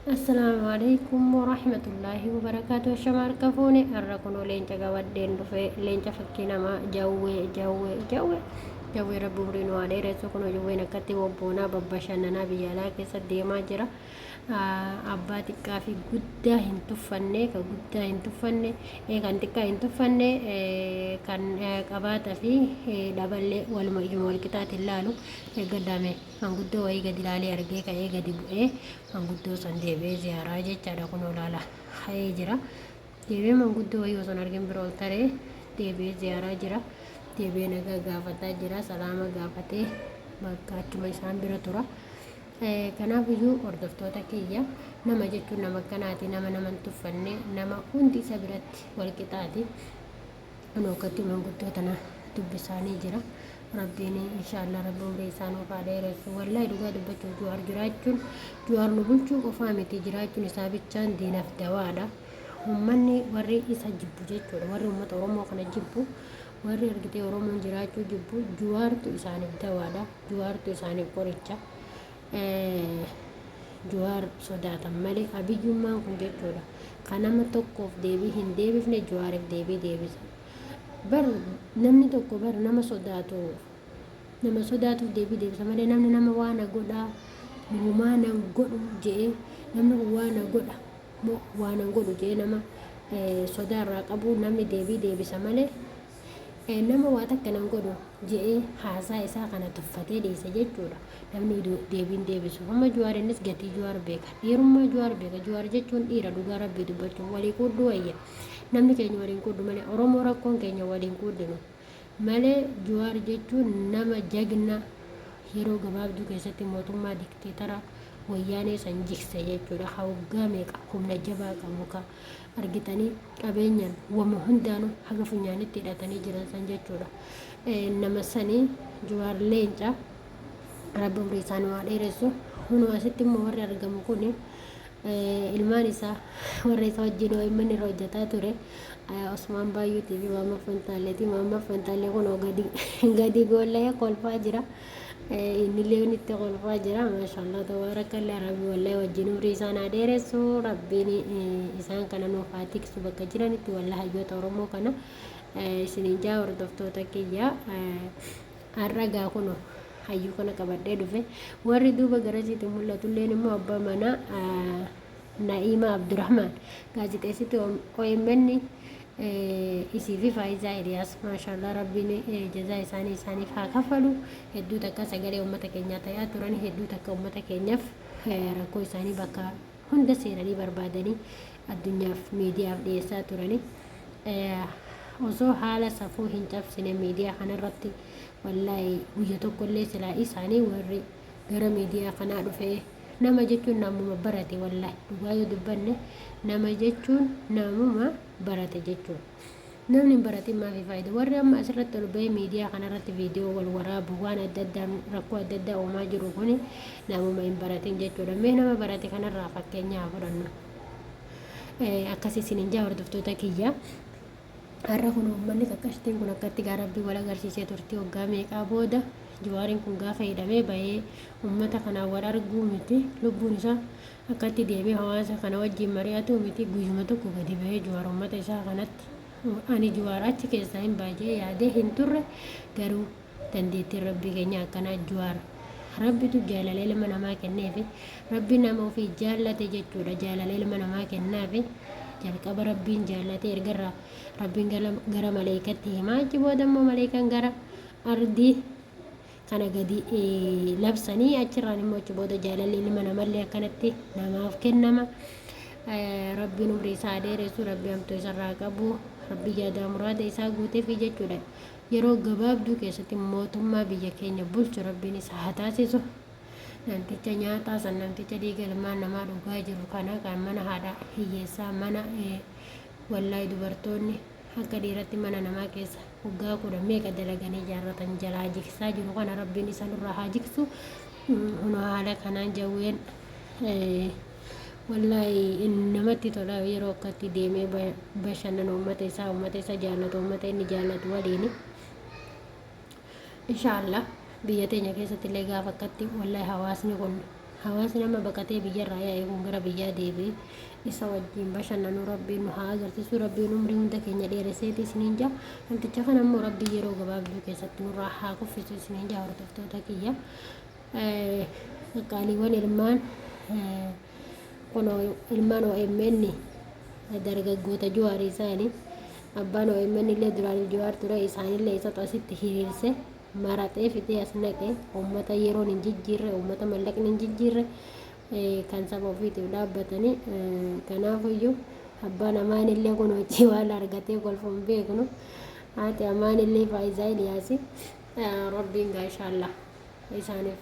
السلام عليكم ورحمة الله وبركاته. شمار كفوني الركن لين جاودين دفع لين فكينا ما جوي رب برين وعلي رسوكنا جوينا كتي وبونا ببشنا بيالا كسد ما جرا أباتي كافي جدا هنتفني كجدا هنتفني كان تكا هنتفني كان كباتا في دبل والمجموع الكتات اللالو قدامي عن جدا وهي قد لالي أرجيك أي قد بقى عن جدا سندي بيزي هراجة كذا كنو لالا هاي جرا تبي من جدا وهي وصل أرجم برول ترى تبي زيارة جرا تبي نجا قافتا جرا سلامة قافتي بكات ما يسام برا kanaaf iyyuu hordoftoota kiyya nama jechuun nama akkanaati nama tuffanne nama hundi isa biratti walqixaati anookatti manguddoota na dubbisaanii jira rabbiin inshaallah rabbi umrii isaanii ufaa dheeressu wallahi dhugaa dubbachuuf juwaar jiraachuun juwaar nu bulchuu qofaa miti jiraachuun isaa bichaan diinaaf dawaadha ummanni warri isa jibbu jechuudha warri ummata oromoo kana jibbu warri argitee oromoon jiraachuu jibbu juwaartu isaaniif dawaadha juwaartu isaaniif qoricha juwaar sodaatan malee abiyyummaan kun jechuudha kan nama tokkoof deebii hin deebifne juwaariif deebii deebisa bar namni tokko bar nama sodaatuuf deebii deebisa malee namni nama waana godhaa waana godhu jee namni waana godhu jee nama sodaarraa qabu namni deebii deebisa malee nama waa takka nan godhu jee haasaa isaa kana tuffatee dhiisa jechuudha namni deebiin deebisu amma juwaarinnis gatii juwaar beeka dhiirummaa juwaar beeka juwaar jechuun dhiira dhugaa rabbii dubbachuun walii kuudhu wayya namni keenya waliin kuudhu malee oromoo rakkoon keenya waliin kuudhinu malee juwaar jechuun nama jagna yeroo gabaabduu keessatti mootummaa dikteetara wayyaanee san jikse jechuudha hawgaa meeqa humna jabaa qabu ka argitanii qabeenyaan wama hundaanuu haga funyaanitti hidhatanii jiran san jechuudha nama sanii juwaar leenca rabbi umrii isaanii waa dheeressu hunu asitti immoo warri argamu kun ilmaan isaa warra isa wajjin manni irra hojjetaa ture Osmaan Baay'uutii fi Maamma Fantaalleeti. Maamma Fantaallee kun gadi goollee kolfaa jira innillee itti kolfaa jira maashaallah tabaarakallah rabbi wallahi wajjin umrii isaan haa dheeressu rabbiin isaan kana nuuf haa tiksu bakka jiranitti wallahi hayyoota oromoo kana isiniin jaa hordoftoota kiyya har'agaa kunoo hayyuu kana qabadhee dhufe warri duuba garasiitti mul'atulleen immoo abbaa manaa Na'iima Abdurrahmaan gaazixeessitti OMN isii fi Faayisaa Eliyaas maashaallah rabbiin jazaa isaaniif haa kafalu hedduu takka sagalee uummata keenyaa ta'aa turan hedduu takka uummata keenyaaf rakkoo isaanii bakka hunda seenanii barbaadanii addunyaaf miidiyaaf dhiyeessaa turani osoo haala safuu hin cabsine miidiyaa kanarratti wallahi guyya tokkollee silaa isaanii warri gara miidiyaa kanaa dhufee nama jechuun namuma barate wallahi dhugaa yoo dubbanne nama jechuun namuma barate jechuun namni baratin maafi faayida warri amma asirratti ol bahee miidiyaa kanarratti viidiyoo wal waraabu waan adda addaa rakkoo adda addaa uumaa jiru kun namuma hin baratin jechuudha mee nama barate kanarraa fakkeenyaa fudhannu akkasii isiniin jaa hordoftoota kiyya har'a kun uummanni qaqqashtiin kun akkatti gaarabbii wal agarsiisee turtii waggaa meeqaa booda juwaariin kun gaafa hidhamee bahee uummata kanaan wal arguu miti lubbuun isaa akkatti deemee hawaasa kana wajjin mari'atu miti guyyuma tokko gadi bahee juwaar uummata isaa kanatti ani juwaar achi keessaa hin baay'ee yaadee hin turre garuu dandeettiin rabbii keenya akkanaa juwaar rabbitu jaalalee ilma namaa kenneefi rabbi nama ofii jaallate jechuudha jaalalee ilma namaa kennaafi jalqaba rabbiin jaallate ergarraa rabbiin gara maleekatti himaa achi booda immoo maleekaan gara ardii kana gadi labsanii achirraan immoo achi booda jaalalli ilma namallee akkanatti namaaf kennama rabbiin umrii isaa dheeressu rabbi hamtuu isarraa qabu rabbi yaadaa muraada isaa guuteefi jechuudha yeroo gabaabduu keessatti mootummaa biyya keenya bulchu rabbiin isaa haa taasisu namticha nyaataa san namticha dhiiga ilmaan namaa dhugaa jiru kana kan mana haadha hiyyeessaa mana wallahi dubartoonni akka dhiiratti mana namaa keessa waggaa 10 meeqa dalaganii ijaarratan jalaa jigsaa jiru kana rabbiin isa nurraa haa jigsu hunu haala kanaan jawween wallahi namatti tola yeroo akkatti deemee bashannana uummata isaa jaallatu uummata inni jaallatu waliin inshallah biyya teenya keessatti illee gaafa akkatti wallahi hawaasni kun hawaasni nama baqatee biyyarraa yaa'ee kun gara biyyaa deebi'ee isa wajjin bashannanu rabbiin nu haa agarsiisu. Rabbiin umrii hunda keenya dheeresseeti isiniin jaa. Namticha kana immoo rabbii yeroo gabaabduu keessatti nurraa haa kuffisu isiniin jaa hordoftoota kiyya. Qaaliiwwan ilmaan kun ilmaan OMN dargaggoota Jawaarii isaanii abbaan OMN illee duraan Jawaar ture, isaanillee isa asitti hiriirse maraxee fitee as naqe uummata yeroon hin jijjiirre, uummata mallaqni hin jijjiirre kan saba ofiitiif dhaabbatanii. Kanaafiyyuu abbaan amaanillee kun hojii waan argatee kolfuun beeknu, haati amaanillee Faayisaa Iliyaasi rabbiin gaa inshaallah isaaniif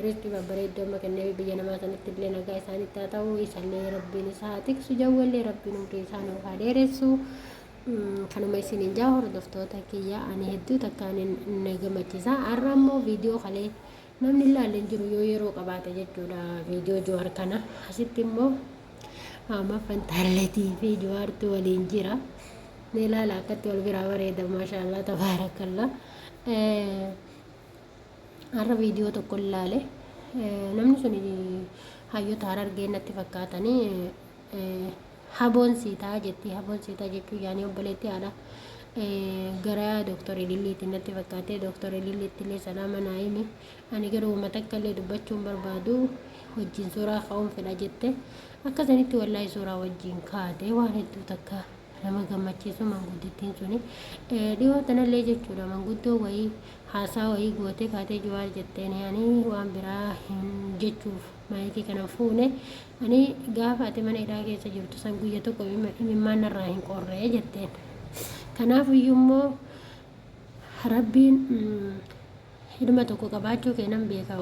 rizqii babbareedduu amma kennee biyya namaa sanitti illee nagaa isaanitti haa ta'u, isallee rabbiin isaa haa tiksu, jawwallee rabbiin umrii isaanii haa dheeressu. Kanuma isiniin jaa hordoftoota kiyya, ani hedduu takkaan na gammachiisa. Har'a immoo viidiyoo kalee namni ilaalee jiru yoo yeroo qabaate jechuudha viidiyoo Jawaar kana. Asitti immoo Maammaa Fantaalleetii fi Jawaartu waliin jira. Ni ilaala akkatti wal biraa bareeda maashaallah tabaarakallah. Har'a viidiyoo tokko ilaale namni sun hayyoota Harargee natti fakkaatanii haboon siitaa jetti. Haboon siitaa jechuun yaani obboleetti haadha gara Dooktor Ililliitti natti fakkaate. Dooktor Ililliitti illee salaama naa himi, ani garuu uummata akka illee dubbachuun barbaadu wajjin suuraa ka'uun fedha jette. Akkasanitti wallaahi suuraa wajjin kaate waan hedduu takka nama gammachiisu manguddittiin suni. Dhiyoo tanallee jechuudha manguddoo wayii haasaa wayii gootee kaatee Jawaar jetteen yaani waan biraa hin jechuuf maayikii kana fuune. Ani gaafa ati mana hidhaa keessa jirtu san guyya tokko imimmaan narraa hin qorree jetteen. Kanaafiyyuu immoo rabbiin ilma tokko qabaachuu kennan beeka.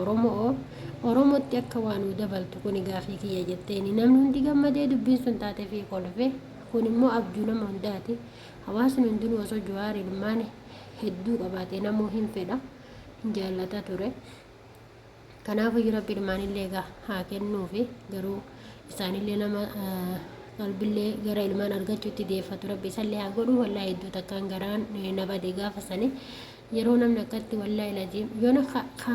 Oromootti akka waan nu dabaltu kuni gaafii kiyya jetteeni. Namni hundi gammadee dubbiin sun taatee fi kolfe. Kun immoo abjuu nama hundaati. Hawaasni hundinuu osoo Jawaar ilmaan hedduu qabaatee namuu hin fedha, hin jaallata ture. Kanaafuu rabbi ilmaanillee egaa haa kennuufi, garuu isaanillee nama qalbillee gara ilmaan argachuutti deeffatu rabbi isallee haa godhu. Wallaahi hedduu takkaan garaan na bade gaafa sani yeroo namni akkatti wallaahi lajiim yoona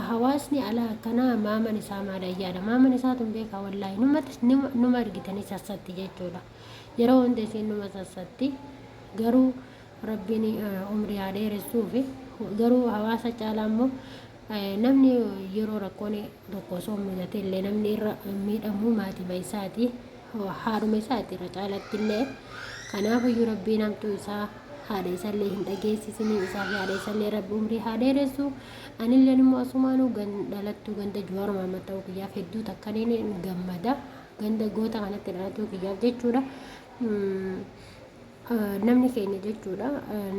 hawaasni alaa akkanaa maaman isaa maadayyaadha. Maaman isaa tun beekaa wallaahi numa argitanii sassatti jechuudha. Yeroo hunda isiin numa sassatti, garuu rabbiin umrii haa dheeressuufi. Garuu hawaasa caalaa immoo namni yeroo rakkoon tokko osoo mudate illee namni irra miidhamu maatii isaati, haadhuma isaati irra caalatti illee. Kanaafiyyuu rabbiin hamtuu isaa haadha isallee hin dhageessisinii, isaa fi haadha isallee rabbi umrii haa dheeressu. Anillee immoo asumaanuu dhalattuu ganda Jawaar Mahammad ta'uu kiyyaaf hedduu takkaniin gammada. Ganda goota kanatti dhalatuu kiyyaaf jechuudha. Namni keenya jechuudha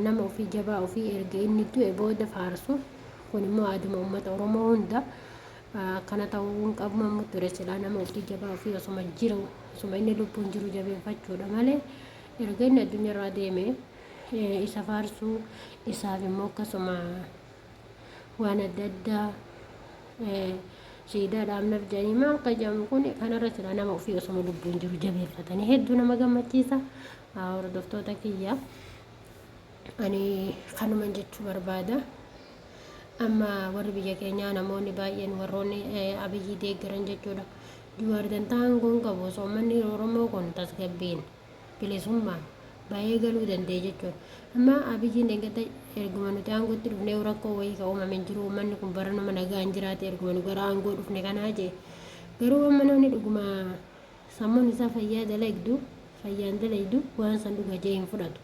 nama ofii jabaa ofii erga inni du'e booda faarsu. Kun immoo aaduma uummata Oromoo hunda kana ta'uu hin qabu. Mammu tureessidha nama ofii jabaa ofii osuma jiru osuma inni lubbuun jiru jabeeffachuudha malee erga inni addunyaarraa deeme isa faarsuu isaaf immoo akkasuma waan adda addaa siidaa dhaabnaaf jedhanii maal qajamu kun kanarratidha nama ofii osuma lubbuun jiru jabeeffatanii hedduu nama gammachiisa. Hordoftoota kiyya, ani kanuman jechuu barbaada. Amma warri biyya keenyaa namoonni baay'een warroonni Abiyyii deeggaran jechuudha. Jawaar dantaan kun qabu osoo uummanni Oromoo kun tasgabbiin bilisummaan baay'ee galuu danda'e jechuudha. Amma Abiyyiin eeggata erguma nuti aangootti dhufnee rakkoo wayii ka uumame hin jiru. Uummanni kun bara nama nagaan jiraate erguma nu gara aangoo dhufne kanaa jee. Garuu amma namni dhuguma sammuun isaa fayyaa dalagdu fayyaan dalaydu waan san dhuga jee hin fudhatu.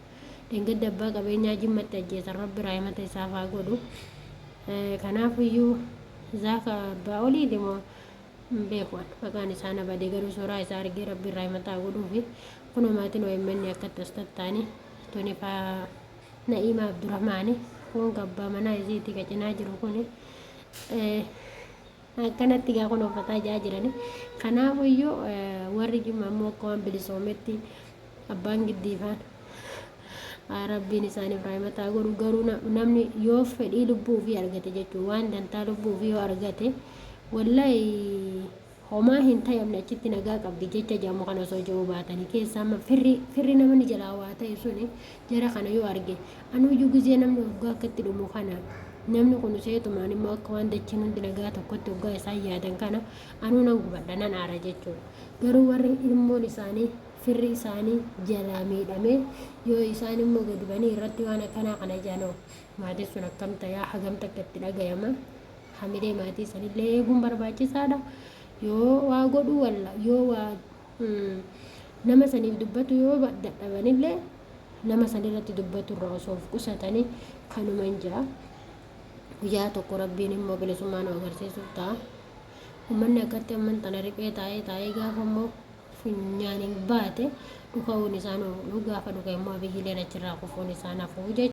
Deengadda abbaa qabeenyaa jimmatti ajjeesan rabbi raahimata isaaf haa godhu. Kanaafiyyuu zaaka abbaa olii deemoo beekuun maqaan isaa na badee garuu suuraa isaa argee rabbi raahimata haa godhuufi. Kun maatiin OMN akkatti as tattaanii Tonifaa Na'imaa Abdurrahmaani kun abbaa manaa isiitti qacinaa jiru kun akkanatti gaa kun uffataa jaa jirani. Kanaafiyyuu warri Jimmaa immoo akka waan bilisoometti abbaan giddiifaan rabbiin isaaniif raahimata haa godhu. Garuu namni yoo fedhii lubbuu ofii argate jechuun waan dantaa lubbuu ofii yoo argate wallaahi homaa hin ta'amne achitti nagaa qabdi jecha jedhamu kana osoo jiru baatanii keessaa amma firri namni jalaa waa ta'e suni jara kana yoo arge anuyyuu gizee namni waggaa akkatti dhumu kana namni kun seetumaan immoo akka waan dachiin hundi nagaa tokkotti waggaa isaan yaadan kana anuu nan gubadha nan aara jechuudha. Garuu warri ilmoon isaanii firri isaanii jalaa miidhamee yoo isaan immoo gadi banii irratti waan akkanaa kana jaanoo maatiin sun akkam ta'aa hagam takka itti dhagayama. Hamilee maatii sanillee eeguun barbaachisaadha. Yoo waa godhu walla yoo waa nama saniif dubbatu yoo dadhabanillee nama sanirratti dubbatu irraa osoo of qusatanii kanuman jaa. Guyyaa tokko rabbiin immoo bilisummaa nu agarsiisuuf ta'a. Uummanni akkatti amman tana riphee taa'ee gaafa immoo funyaaniin baate dhuka'uun isaa nu gaafa dhuka immoo biyyileen achirraa kufuun isaa nafuu jechuudha.